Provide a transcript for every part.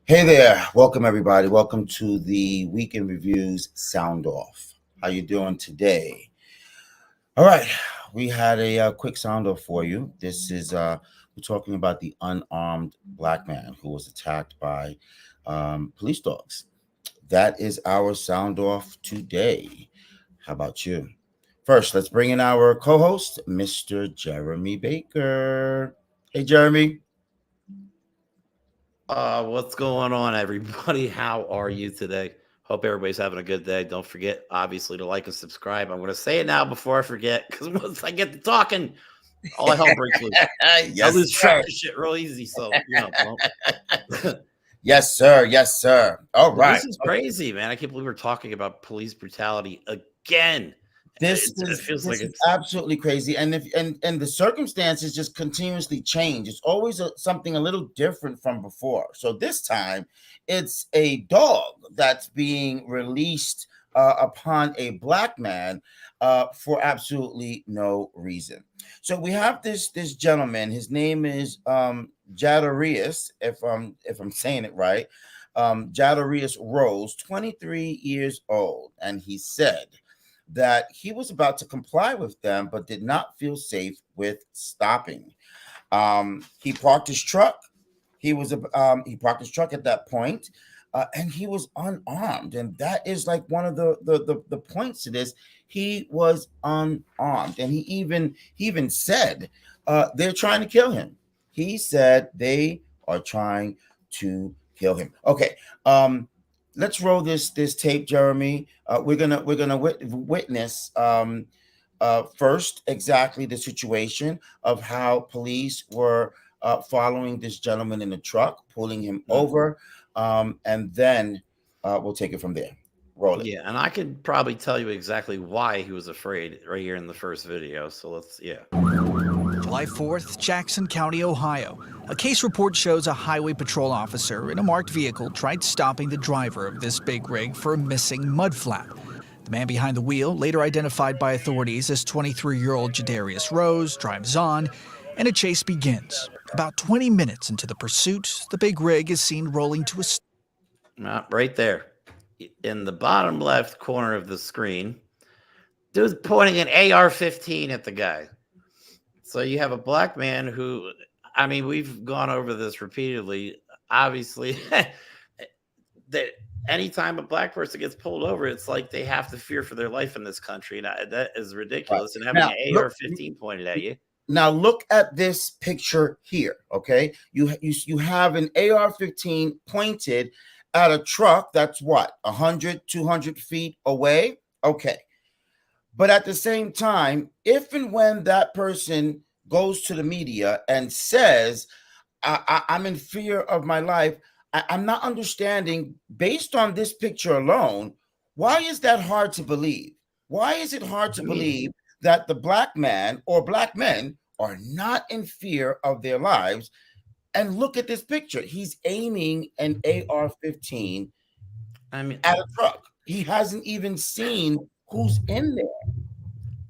Hey there, welcome everybody. Welcome to the Weekend Reviews Sound Off. How you doing today? All right, we had a quick sound off for you. This is we're talking about the unarmed black man who was attacked by police dogs. That is our sound off today. How about you? First, let's bring in our co-host, Mr. Jeremy Baker. Hey, Jeremy. What's going on, everybody? How are you today? Hope everybody's having a good day. Don't forget, obviously, to like and subscribe. I'm going to say it now before I forget, because once I get to talking, all hell breaks loose. I Yes, lose sir. track of shit real easy. So, Yes, sir. Yes, sir. All but right. this is crazy, man. I can't believe we're talking about police brutality again. It feels like This is it's absolutely crazy, and if the circumstances just continuously change. It's always something a little different from before. So this time, it's a dog that's being released upon a black man for absolutely no reason. So we have this gentleman. His name is Jadarius, if I'm saying it right. Jadarius Rose, 23 years old, and he said that he was about to comply with them, but did not feel safe with stopping. He parked his truck. He parked his truck at that point, and he was unarmed, and that is like one of the points to this. He was unarmed, and he even said they're trying to kill him. He said they are trying to kill him. Okay, let's roll this tape, Jeremy. We're gonna witness first exactly the situation of how police were following this gentleman in the truck, pulling him over, and then we'll take it from there. Roll it. yeah, and I could probably tell you exactly why he was afraid right here in the first video. So July 4th, Jackson County, Ohio. A case report shows a highway patrol officer in a marked vehicle tried stopping the driver of this big rig for a missing mud flap. The man behind the wheel, later identified by authorities as 23-year-old Jadarius Rose, drives on, and a chase begins. About 20 minutes into the pursuit, the big rig is seen rolling to a right there in the bottom left corner of the screen, dude's pointing an AR-15 at the guy. So you have a black man who, I mean, we've gone over this repeatedly. Obviously, that anytime a black person gets pulled over, it's like they have to fear for their life in this country. And that is ridiculous. And having Now, an AR-15 pointed at you. Now look at this picture here. Okay, you have an AR-15 pointed at a truck that's what, 100, 200 feet away. Okay, but at the same time, if and when that person goes to the media and says, I'm in fear of my life, I'm not understanding, based on this picture alone, why is that hard to believe? Why is it hard to believe that the black man or black men are not in fear of their lives? And look at this picture. He's aiming an AR-15 at a truck. He hasn't even seen who's in there.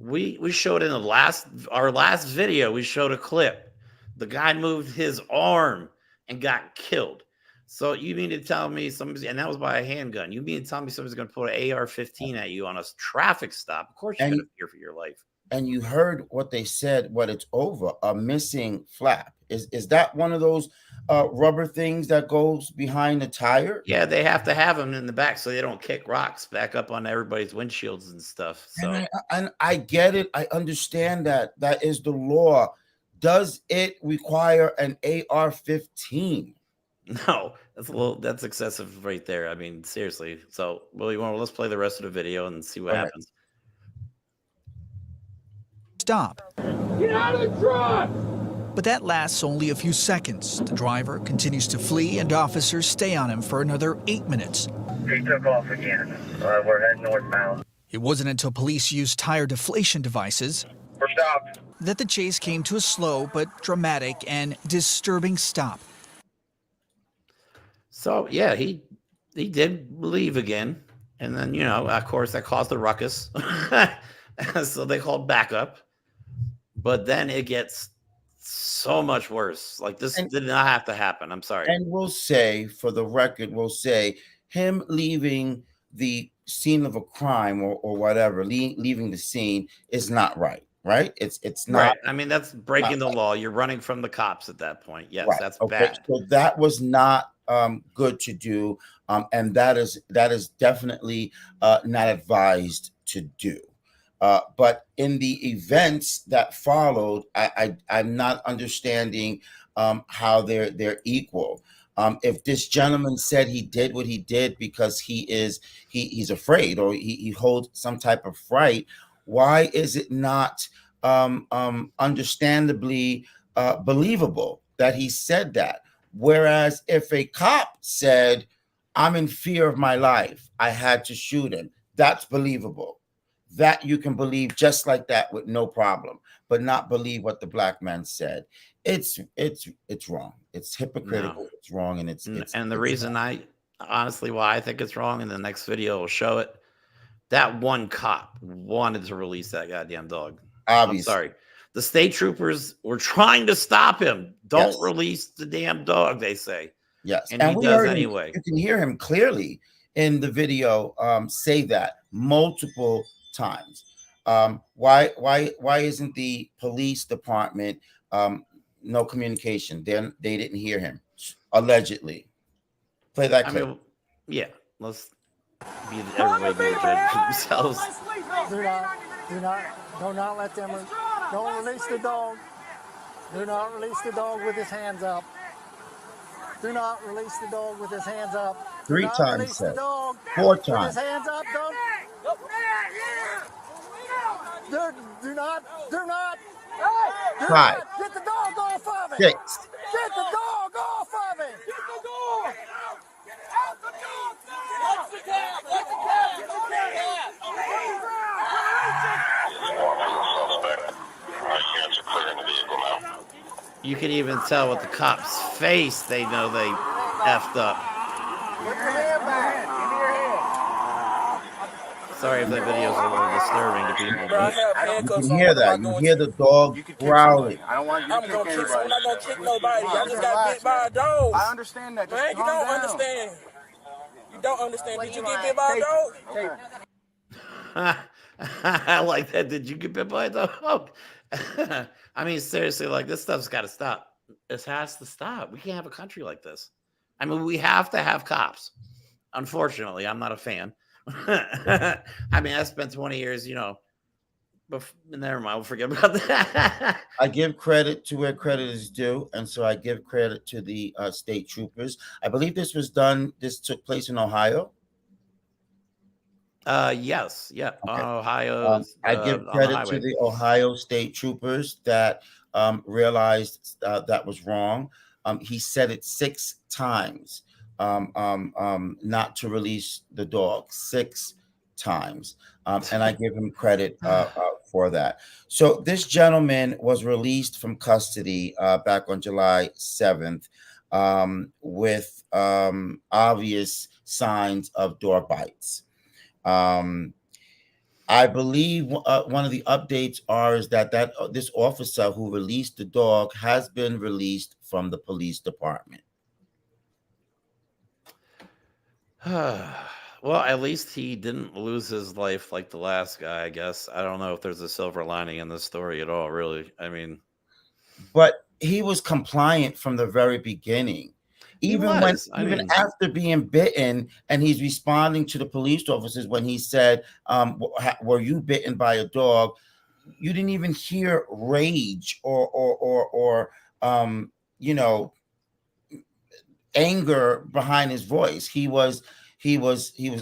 We showed in our last video, we showed a clip. The guy moved his arm and got killed. So you mean to tell me somebody, and that was by a handgun, you mean to tell me somebody's going to put an AR-15 at you on a traffic stop? Of course you're going to fear for your life. And you heard what they said, what it's over, a missing flap. Is that one of those rubber things that goes behind the tire? Yeah, they have to have them in the back so they don't kick rocks back up on everybody's windshields and stuff. So And I get it. I understand that. That is the law. Does it require an AR-15? No, that's excessive right there. I mean, seriously. So, let's play the rest of the video and see what happens. Stop. Get out of the truck! But that lasts only a few seconds. The driver continues to flee, and officers stay on him for another 8 minutes. He took off again. We're heading northbound. It wasn't until police used tire deflation devices We're stopped. that the chase came to a slow but dramatic and disturbing stop. So yeah, he did leave again, and then of course that caused a ruckus. So they called backup, but then it gets so much worse. Like this And- did not have to happen. I'm sorry. And we'll say, for the record, we'll say him leaving the scene of a crime or whatever, leaving the scene is not right. Right? It's not Right. I mean, that's breaking the right. law. You're running from the cops at that point. Yes, Right. that's Okay. bad. So that was not good to do, and that is definitely not advised to do. But in the events that followed, I'm not understanding how they're equal. If this gentleman said he did what he did because he's afraid or he holds some type of fright, why is it not understandably believable that he said that? Whereas if a cop said, "I'm in fear of my life, I had to shoot him," that's believable. That you can believe just like that with no problem, but not believe what the black man said. It's wrong. It's hypocritical. No. It's wrong, and it's And the it's reason wrong. I honestly why I think it's wrong, and the next video will show it. That one cop wanted to release that goddamn dog. I'm Obviously. sorry. The state troopers were trying to stop him. Don't Yes. release the damn dog, they say. Yes, And he we does heard him. anyway. You can hear him clearly in the video say that multiple times. Why isn't the police department no communication? They didn't hear him allegedly. Play that I clip. mean, yeah. Let's everybody be the judge for themselves. Do not let them. Don't release the dog. Do not release the dog with his hands up. Do not release the dog with his hands up. Do 3 not times release the said. dog 4 with his times. hands up. Do not. 5. Get the dog off of it. 6. Get the dog off of it. Get the dog. Out the dog. What's the cat? What's the cat? Get the cat. Units are clearing the vehicle now. You can even tell with the cop's face, they know they effed up. Put your hand back. Give me your hand. Sorry if that video is a little disturbing to people. Bro, I But have You handcuffs can on. hear What am I that. You going hear to? the dog growling. I don't want you to I'm kick gonna kick anybody. someone. I'm not gonna kick nobody. I just got bit by a dog. I understand that. Just Man, you calm don't down. understand. You don't understand. Did you get bit by a dog? I like that. Did you get bit by a dog? I mean, seriously, like this stuff's got to stop. This has to stop. We can't have a country like this. I mean, we have to have cops. Unfortunately, I'm not a fan. I mean, I spent 20 years, never mind. We'll forget about that. I give credit to where credit is due, and so I give credit to the state troopers. I believe this took place in Ohio. Yes. Yeah. Okay. Ohio. I give on the credit to highway. the Ohio state troopers that realized that was wrong. He said it 6 times, not to release the dog 6 times, and I give him credit for that. So this gentleman was released from custody back on July 7th with obvious signs of door bites. I believe one of the updates is that this officer who released the dog has been released from the police department. Well, at least he didn't lose his life like the last guy, I guess. I don't know if there's a silver lining in this story at all, really. I mean, but he was compliant from the very beginning. Even after being bitten, and he's responding to the police officers when he said, "Were you bitten by a dog?" You didn't even hear rage or anger behind his voice. He was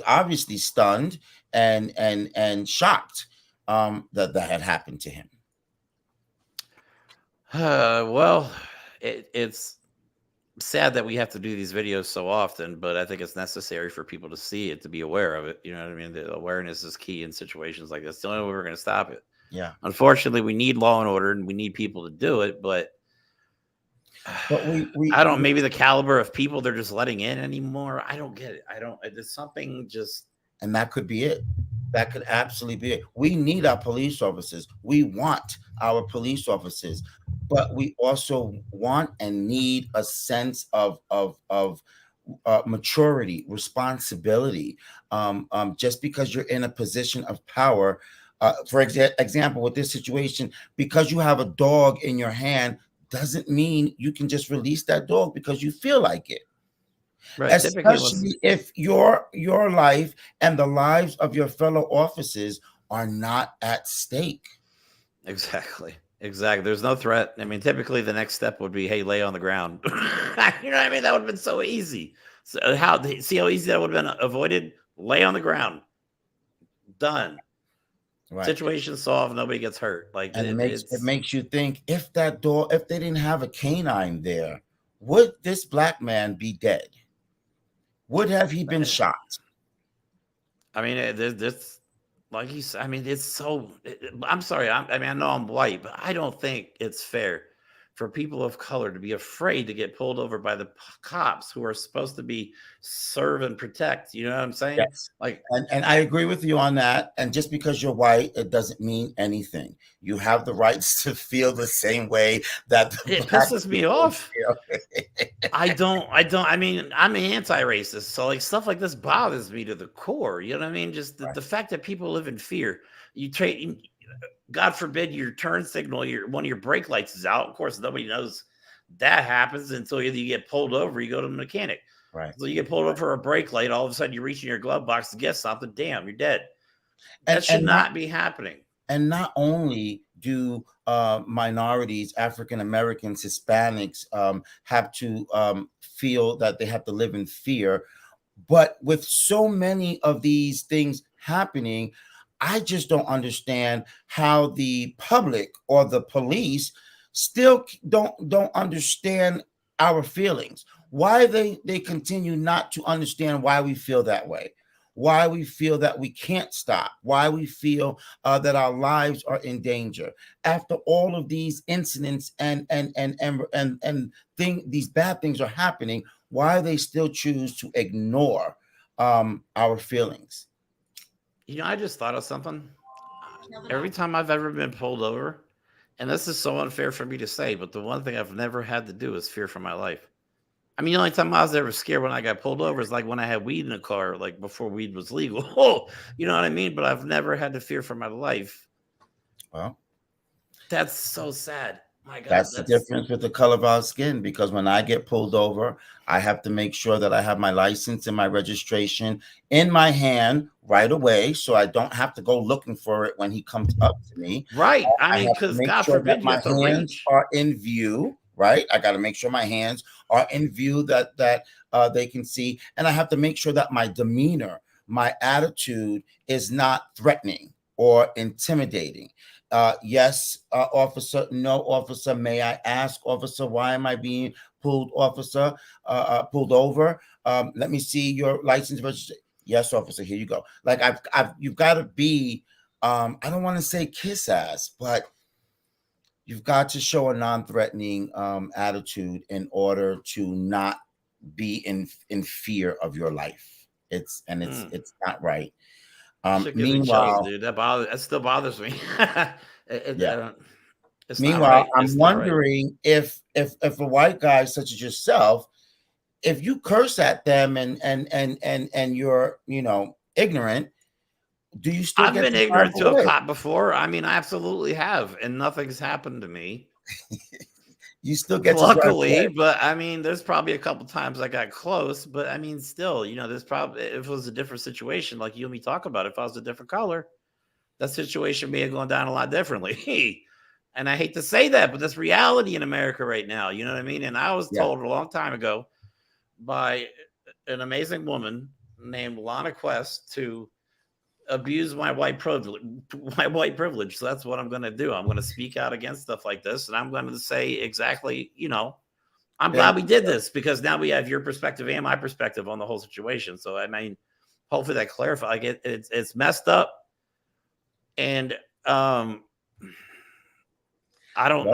obviously stunned and shocked that had happened to him. Well, it's sad that we have to do these videos so often, but I think it's necessary for people to see it, to be aware of it. You know what I mean? The awareness is key in situations like this. The only way we're going to stop it. Yeah. Unfortunately, we need law and order, and we need people to do it. But I don't. Maybe the caliber of people they're just letting in anymore. I don't get it. I don't. There's something just. And that could be it. That could absolutely be it. We need our police officers. We want our police officers. but we also want and need a sense of maturity, responsibility. Just because you're in a position of power, for example, with this situation, because you have a dog in your hand, doesn't mean you can just release that dog because you feel like it. Right. Typically, what's Especially if your life and the lives of your fellow officers are not at stake. exactly. Exactly. There's no threat. I mean, typically the next step would be, hey, lay on the ground. You know what I mean? That would have been so easy. So see how easy that would have been avoided? Lay on the ground. Done. Right. Situation solved. Nobody gets hurt. Like And it it's makes you think, if if they didn't have a canine there, would this black man be dead? Would have he been shot? I mean, this like you said, I mean, it's so. I'm sorry. I mean, I know I'm white, but I don't think it's fair for people of color to be afraid to get pulled over by the cops who are supposed to be serve and protect. You know what I'm saying? Yes. Like, And I agree with you on that. And just because you're white, it doesn't mean anything. You have the rights to feel the same way that the it black pisses me people off. feel. I mean, I'm anti-racist, so like stuff like this bothers me to the core. You know what I mean? Just the fact that people live in fear. You trade, God forbid, your turn signal, one of your brake lights is out. Of course, nobody knows that happens until either you get pulled over, or you go to the mechanic. Right. So you get pulled over for a brake light, all of a sudden you reach in your glove box to get something. Damn, you're dead. And That should not be happening. And not only do minorities, African Americans, Hispanics, have to feel that they have to live in fear, but with so many of these things happening, I just don't understand how the public or the police still don't understand our feelings. Why they continue not to understand why we feel that way, why we feel that we can't stop, why we feel that our lives are in danger after all of these incidents and these bad things are happening. Why they still choose to ignore our feelings. You know, I just thought of something. Every time I've ever been pulled over, and this is so unfair for me to say, but the one thing I've never had to do is fear for my life. I mean, the only time I was ever scared when I got pulled over is like when I had weed in the car, like before weed was legal. Oh, you know what I mean? But I've never had to fear for my life. Well, that's so sad. My God, that's the difference with the color of our skin, because when I get pulled over, I have to make sure that I have my license and my registration in my hand right away, so I don't have to go looking for it when he comes up to me. Right. I I mean, have to because make God sure that forbid you my have to hands reach. are in view, right? I got to make sure my hands are in view that they can see, and I have to make sure that my demeanor, my attitude is not threatening or intimidating. Yes, officer. No, officer. May I ask, officer, why am I being pulled, officer? Pulled over. Let me see your license registration. Yes, officer. Here you go. Like you've got to be. I don't want to say kiss ass, but you've got to show a non-threatening attitude in order to not be in fear of your life. It's not right. Shit gives me chills, Meanwhile, dude. That still bothers me. yeah. It's not Meanwhile, right. I'm It's not right. wondering if a white guy such as yourself, if you curse at them and you're ignorant, do you still I've get been to drive ignorant to a away? cop before. I mean, I absolutely have, and nothing's happened to me. You still get to drive Luckily, away. but I mean, there's probably a couple times I got close, but I mean, still, there's probably if it was a different situation, like you and me talk about, if I was a different color, that situation may have gone down a lot differently. And I hate to say that, but that's reality in America right now. You know what I mean? And I was Yeah. told a long time ago by an amazing woman named Lana Quest to abuse my white privilege. So that's what I'm going to do. I'm going to speak out against stuff like this, and I'm going to say exactly, I'm glad we did this because now we have your perspective and my perspective on the whole situation. So I mean, hopefully that clarifies. Like it's messed up, and I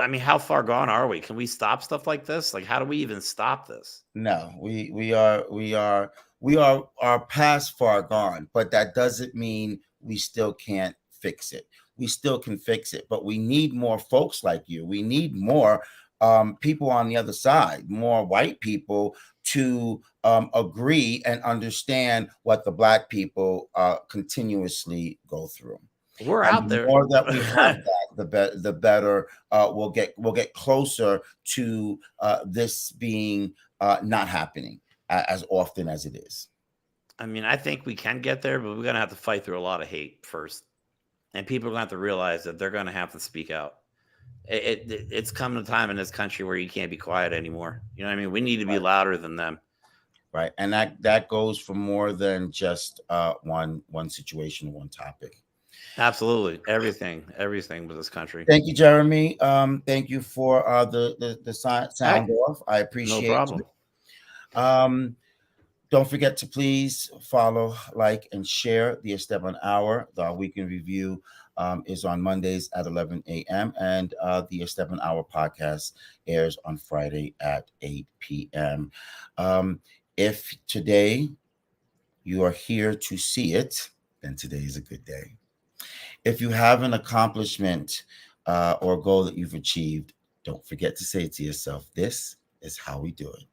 mean, how far gone are we? Can we stop stuff like this? Like, how do we even stop this? No, we are past far gone, but that doesn't mean we still can't fix it. we still can fix it. But we need more folks like you. We need more people on the other side, more white people to agree and understand what the Black people continuously go through. We're And out the there. more that we have that, the better we'll get closer to this being not happening as often as it is. I mean, I think we can get there, but we're going to have to fight through a lot of hate first. And people are going to have to realize that they're going to have to speak out. It's coming a time in this country where you can't be quiet anymore. You know what I mean? We need to be louder than them. Right. And that goes for more than just one situation, one topic. Absolutely. Everything with this country. Thank you, Jeremy. Thank you for the sound off. I appreciate no it. problem. Don't forget to please follow, like, and share the Esteban Hour. The weekend review is on Mondays at 11 a.m. and the Esteban Hour podcast airs on Friday at 8 p.m. If today you are here to see it, then today is a good day. If you have an accomplishment or goal that you've achieved, don't forget to say to yourself, this is how we do it.